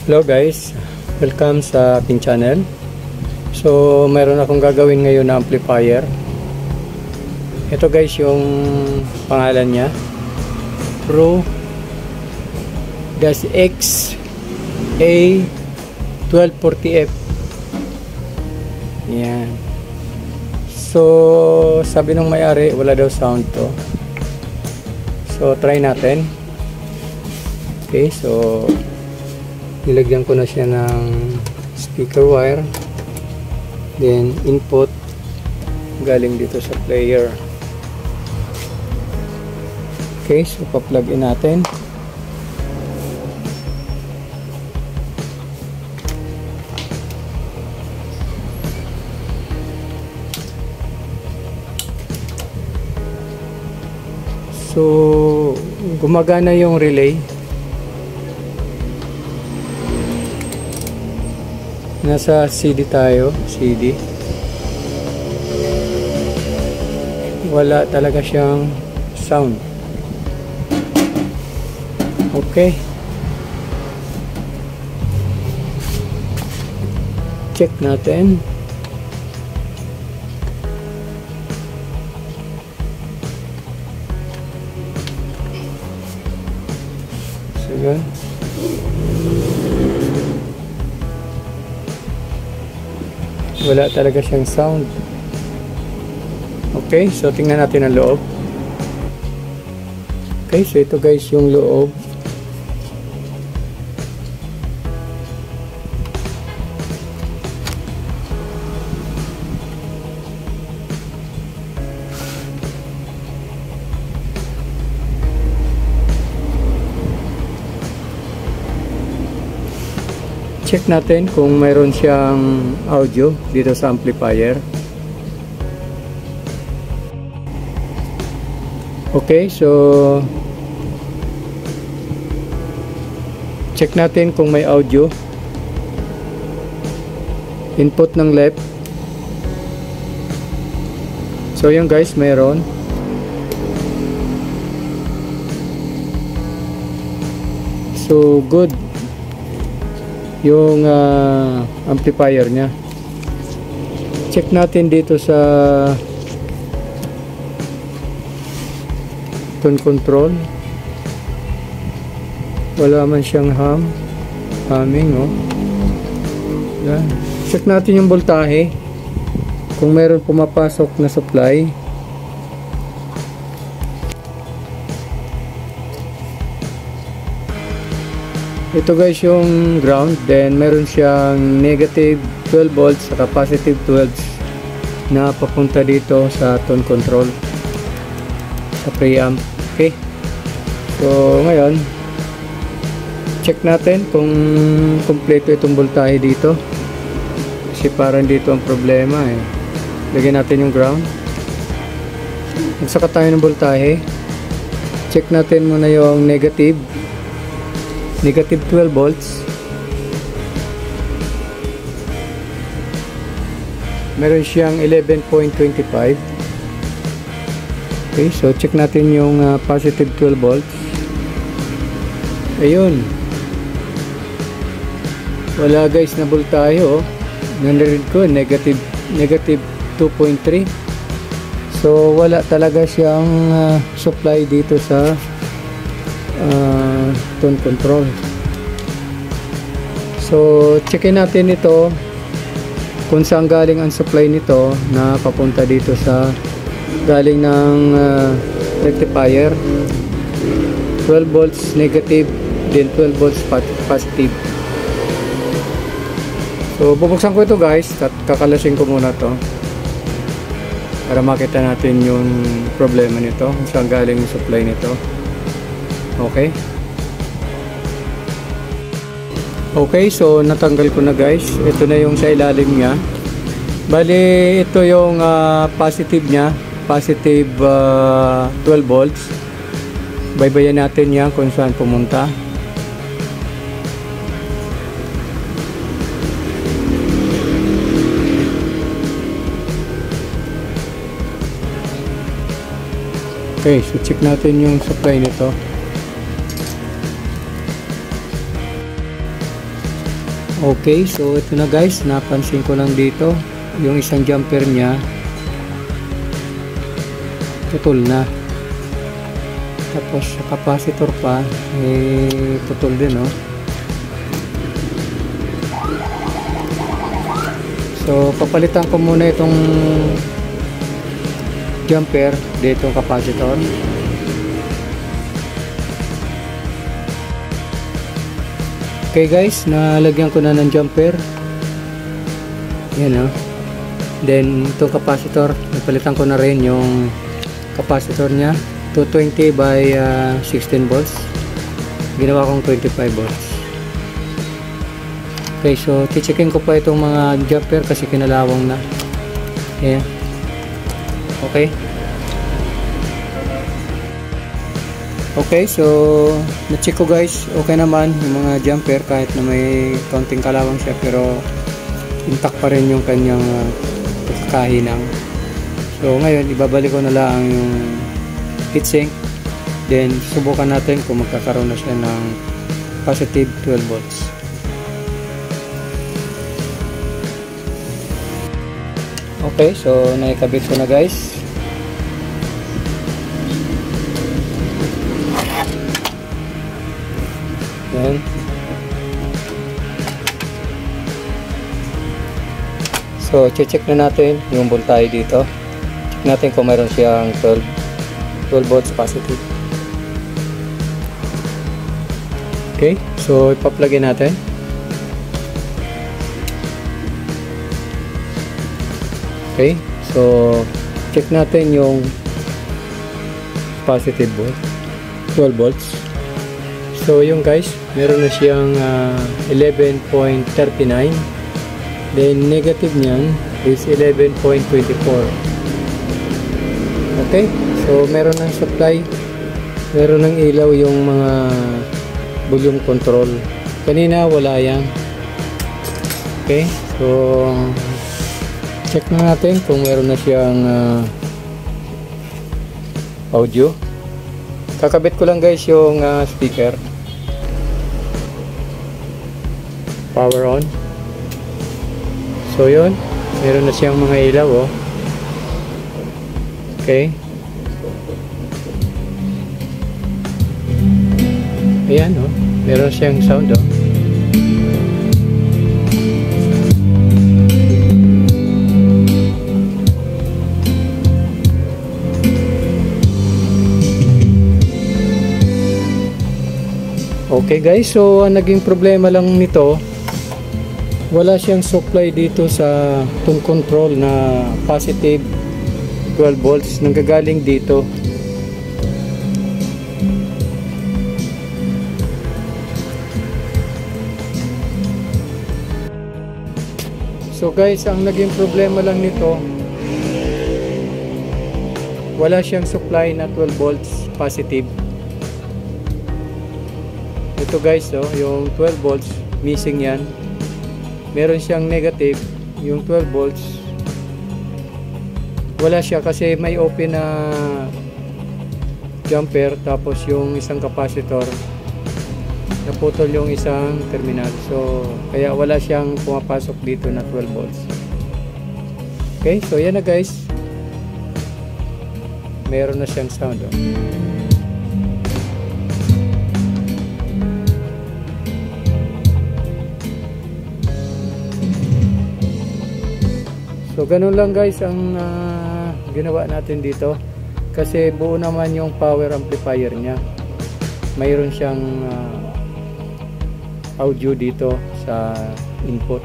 Hello guys, welcome sa aking channel. So mayroon akong gagawin ngayon na amplifier. Ito guys yung pangalan niya, Pro X A1240F. Yan. So sabi nung may-ari wala daw sound to. So try natin. Okay, so nilagyan ko na siya ng speaker wire, then input galing dito sa player. Okay, so pa-plug in natin. So gumagana yung relay. Nasa CD tayo, CD. Wala talaga siyang sound. Okay. Check natin. Sige. Wala talaga siyang sound. Okay, so tingnan natin ang loob. Okay, so ito guys yung loob. Check natin kung mayroon siyang audio dito sa amplifier. Okay, so check natin kung may audio. Input ng left. So yun guys, mayroon. So good yung amplifier nya. Check natin dito sa tone control. Wala man siyang humming, oh. Yan. Check natin yung voltahe kung meron pumapasok na supply. Ito guys yung ground, then meron siyang negative 12 volts at positive 12 na papunta dito sa tone control sa preamp. Okay, so ngayon check natin kung kompleto itong voltahe dito, kasi parang dito ang problema eh. Lagyan natin yung ground, magsaka tayo ng voltahe. Check natin muna yung negative 12 volts. Meron siyang 11.25. Okay, so check natin yung positive 12 volts. Ayun, wala guys na voltahe, oh. Narinig ko negative 2.3. so wala talaga siyang supply dito sa tone control. So checkin natin ito kung saan galing ang supply nito na papunta dito sa galing ng rectifier. 12 volts negative, then 12 volts positive. So bubuksan ko ito guys, kakalasin ko muna to para makita natin yung problema nito, kung saan galing yung supply nito. Okay. Okay, so natanggal ko na guys. Ito na yung sa ilalim niya. Bali, ito yung positive niya. Positive 12 volts. Baybayan natin yan kung saan pumunta. Okay, so check natin yung supply nito. Okay, so ito na guys, napansin ko lang dito yung isang jumper niya putol na, tapos sa capacitor pa putol din, oh. So papalitan ko muna itong jumper dito, capacitor. Okay guys, nalagyan ko na ng jumper. Yan, oh. Then itong capacitor, napalitan ko na rin yung capacitor nya, 220 by 16 volts. Ginawa kong 25 volts. Okay, so checkin ko pa itong mga jumper kasi kinalawang na. Ayan. Okay. Okay, so na-check ko guys, okay naman yung mga jumper kahit na may kaunting kalawang siya, pero intact pa rin yung kanyang pagkakahinang. So ngayon, ibabalik ko na lang yung heatsink, then subukan natin kung magkakaroon na siya ng positive 12 volts. Okay, so naikabit ko na guys. Yan. So check na natin yung voltage dito. Check natin kung mayroon siyang 12 volts positive. Okay, so ipa-plug in natin. Okay, so check natin yung positive volt, 12 volts. So yung guys, meron na siyang 11.39. Then negative niyan is 11.24. Okay, so meron ng supply, meron ng ilaw yung mga volume control. Kanina wala yan. Okay, so check na natin kung meron na siyang audio. Kakabit ko lang guys yung speaker. Power on. So yun, meron na siyang mga ilaw, oh. Okay. Ayan, oh, meron siyang sound, oh. Okay guys, so ang naging problema lang nito, wala siyang supply dito sa tone control na positive 12 volts nanggagaling dito. So guys, ang naging problema lang nito, wala siyang supply na 12 volts positive. Ito guys, oh, yung 12 volts missing yan. Meron siyang negative, yung 12 volts wala siya kasi may open na jumper, tapos yung isang capacitor naputol yung isang terminal, so kaya wala siyang pumapasok dito na 12 volts. Okay, so yan na guys, meron na siyang sound, oh. So ganun lang guys ang ginawa natin dito, kasi buo naman yung power amplifier niya. Mayroon siyang audio dito sa input.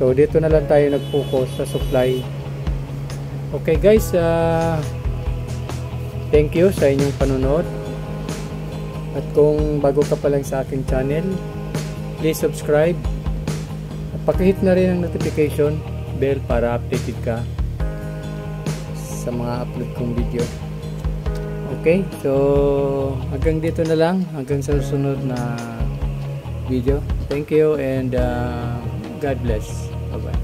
So dito na lang tayo nag-focus sa supply. Okay guys, thank you sa inyong panonood. At kung bago ka pa lang sa aking channel, please subscribe. At pakihit na rin ang notification bell para updated ka sa mga upload kong video. Okay, so hanggang dito na lang, hanggang sa susunod na video. Thank you and God bless. Bye bye.